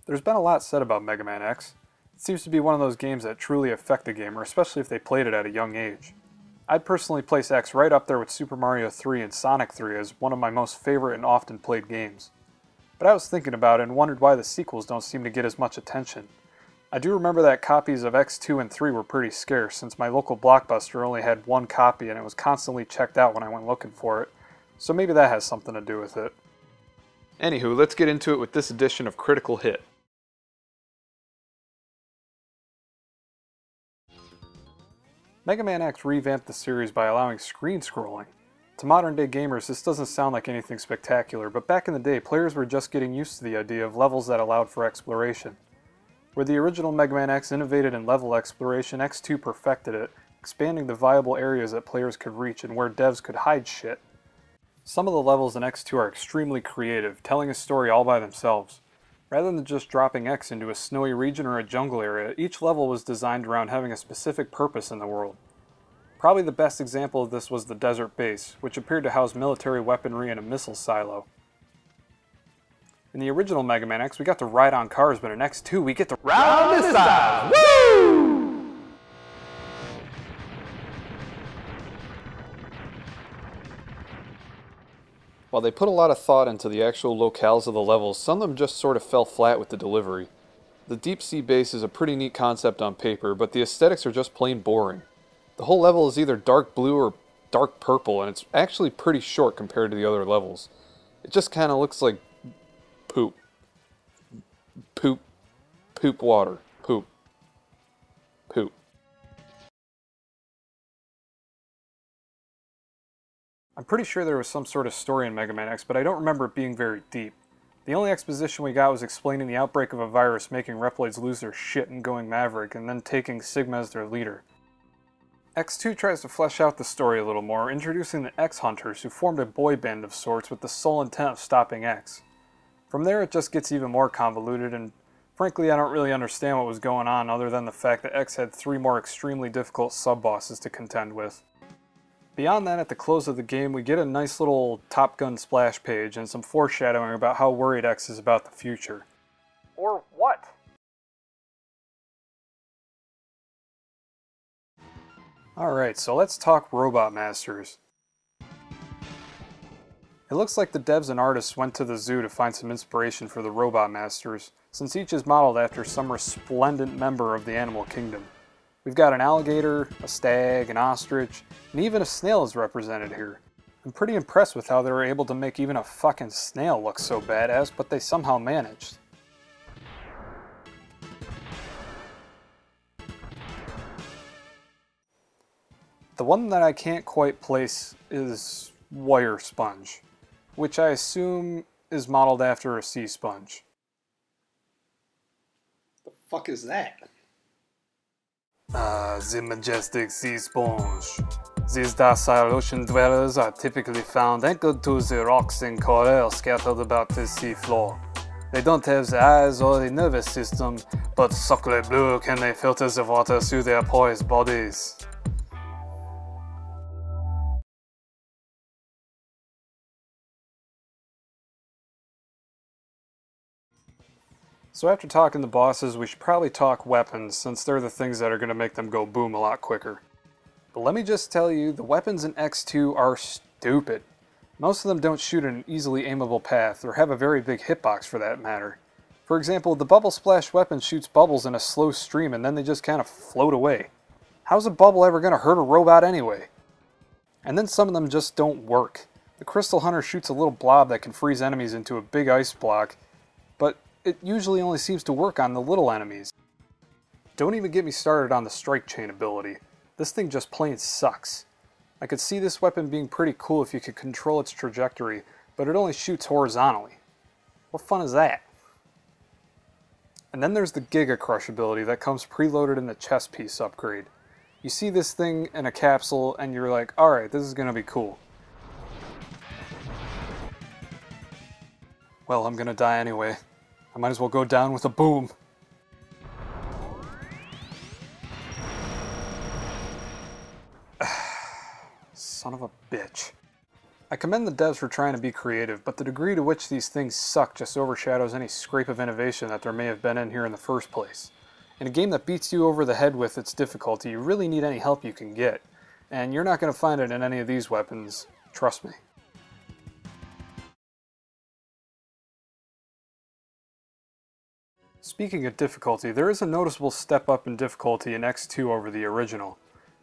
There's been a lot said about Mega Man X. It seems to be one of those games that truly affect the gamer, especially if they played it at a young age. I'd personally place X right up there with Super Mario 3 and Sonic 3 as one of my most favorite and often played games. But I was thinking about it and wondered why the sequels don't seem to get as much attention. I do remember that copies of X2 and 3 were pretty scarce, since my local Blockbuster only had one copy and it was constantly checked out when I went looking for it, so maybe that has something to do with it. Anywho, let's get into it with this edition of Critical Hit. Mega Man X revamped the series by allowing screen scrolling. To modern day gamers, this doesn't sound like anything spectacular, but back in the day, players were just getting used to the idea of levels that allowed for exploration. Where the original Mega Man X innovated in level exploration, X2 perfected it, expanding the viable areas that players could reach and where devs could hide shit. Some of the levels in X2 are extremely creative, telling a story all by themselves. Rather than just dropping X into a snowy region or a jungle area, each level was designed around having a specific purpose in the world. Probably the best example of this was the desert base, which appeared to house military weaponry and a missile silo. In the original Mega Man X, we got to ride on cars, but in X2, we get to round missiles! Woo! While they put a lot of thought into the actual locales of the levels, some of them just sort of fell flat with the delivery. The deep sea base is a pretty neat concept on paper, but the aesthetics are just plain boring. The whole level is either dark blue or dark purple, and it's actually pretty short compared to the other levels. It just kind of looks like poop. Poop. Poop water. Poop. Poop. I'm pretty sure there was some sort of story in Mega Man X, but I don't remember it being very deep. The only exposition we got was explaining the outbreak of a virus making Reploids lose their shit and going maverick, and then taking Sigma as their leader. X2 tries to flesh out the story a little more, introducing the X-Hunters, who formed a boy band of sorts with the sole intent of stopping X. From there it just gets even more convoluted, and frankly I don't really understand what was going on other than the fact that X had 3 more extremely difficult sub-bosses to contend with. Beyond that, at the close of the game, we get a nice little Top Gun splash page and some foreshadowing about how worried X is about the future. Or what? Alright, so let's talk Robot Masters. It looks like the devs and artists went to the zoo to find some inspiration for the Robot Masters, since each is modeled after some resplendent member of the animal kingdom. We've got an alligator, a stag, an ostrich, and even a snail is represented here. I'm pretty impressed with how they were able to make even a fucking snail look so badass, but they somehow managed. The one that I can't quite place is Wire Sponge, which I assume is modeled after a sea sponge. The fuck is that? The majestic sea sponge. These docile ocean dwellers are typically found anchored to the rocks and coral scattered about the seafloor. They don't have the eyes or the nervous system, but sacre bleu can they filter the water through their porous bodies. So after talking the bosses, we should probably talk weapons, since they're the things that are going to make them go boom a lot quicker. But let me just tell you, the weapons in X2 are stupid. Most of them don't shoot in an easily aimable path, or have a very big hitbox for that matter. For example, the Bubble Splash weapon shoots bubbles in a slow stream and then they just kind of float away. How's a bubble ever going to hurt a robot anyway? And then some of them just don't work. The Crystal Hunter shoots a little blob that can freeze enemies into a big ice block, but it usually only seems to work on the little enemies. Don't even get me started on the strike chain ability. This thing just plain sucks. I could see this weapon being pretty cool if you could control its trajectory, but it only shoots horizontally. What fun is that? And then there's the Giga Crush ability that comes preloaded in the chest piece upgrade. You see this thing in a capsule and you're like, alright, this is gonna be cool. Well, I'm gonna die anyway. I might as well go down with a boom. Son of a bitch. I commend the devs for trying to be creative, but the degree to which these things suck just overshadows any scrape of innovation that there may have been in here in the first place. In a game that beats you over the head with its difficulty, you really need any help you can get, and you're not going to find it in any of these weapons, trust me. Speaking of difficulty, there is a noticeable step up in difficulty in X2 over the original.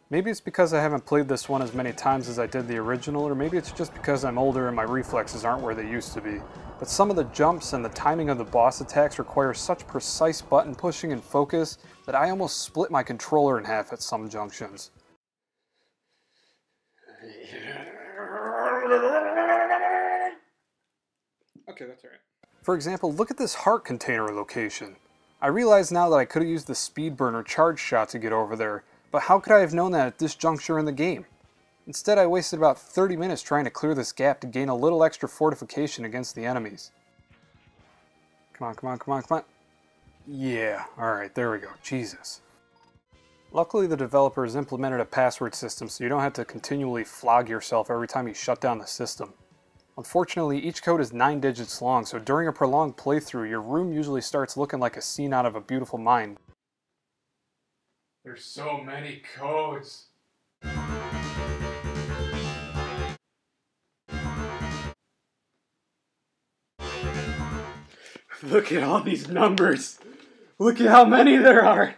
Maybe it's because I haven't played this one as many times as I did the original, or maybe it's just because I'm older and my reflexes aren't where they used to be. But some of the jumps and the timing of the boss attacks require such precise button pushing and focus that I almost split my controller in half at some junctions. Okay, that's alright. For example, look at this heart container location. I realize now that I could have used the speed burner charge shot to get over there, but how could I have known that at this juncture in the game? Instead, I wasted about 30 minutes trying to clear this gap to gain a little extra fortification against the enemies. Come on, come on, come on, come on. Yeah, alright, there we go. Jesus. Luckily, the developers implemented a password system so you don't have to continually flog yourself every time you shut down the system. Unfortunately, each code is 9 digits long, so during a prolonged playthrough, your room usually starts looking like a scene out of A Beautiful Mind. There's so many codes. Look at all these numbers. Look at how many there are.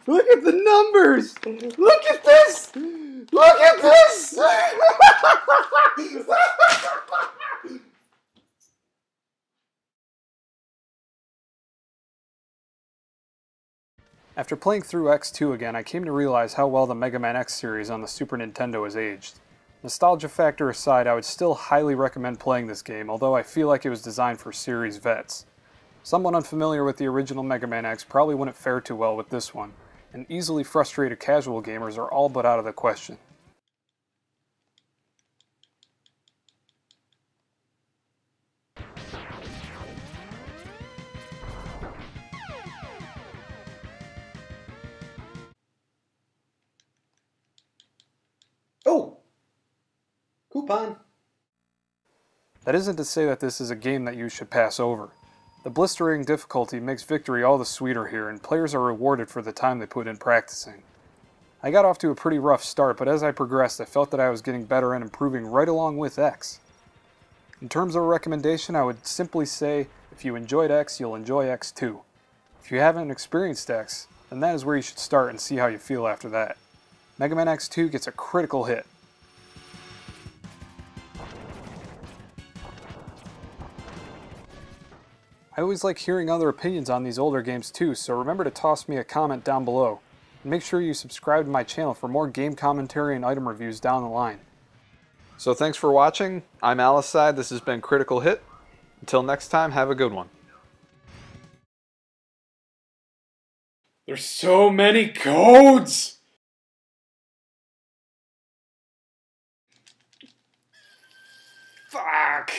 Look at the numbers. Look at this. Look at this. After playing through X2 again, I came to realize how well the Mega Man X series on the Super Nintendo has aged. Nostalgia factor aside, I would still highly recommend playing this game, although I feel like it was designed for series vets. Someone unfamiliar with the original Mega Man X probably wouldn't fare too well with this one, and easily frustrated casual gamers are all but out of the question. Oh! Coupon! That isn't to say that this is a game that you should pass over. The blistering difficulty makes victory all the sweeter here, and players are rewarded for the time they put in practicing. I got off to a pretty rough start, but as I progressed I felt that I was getting better and improving right along with X. In terms of a recommendation, I would simply say, if you enjoyed X, you'll enjoy X too. If you haven't experienced X, then that is where you should start and see how you feel after that. Mega Man X2 gets a critical hit. I always like hearing other opinions on these older games too, so remember to toss me a comment down below. And make sure you subscribe to my channel for more game commentary and item reviews down the line. So thanks for watching. I'm Alicide. This has been Critical Hit. Until next time, have a good one. There's so many codes! Fuck!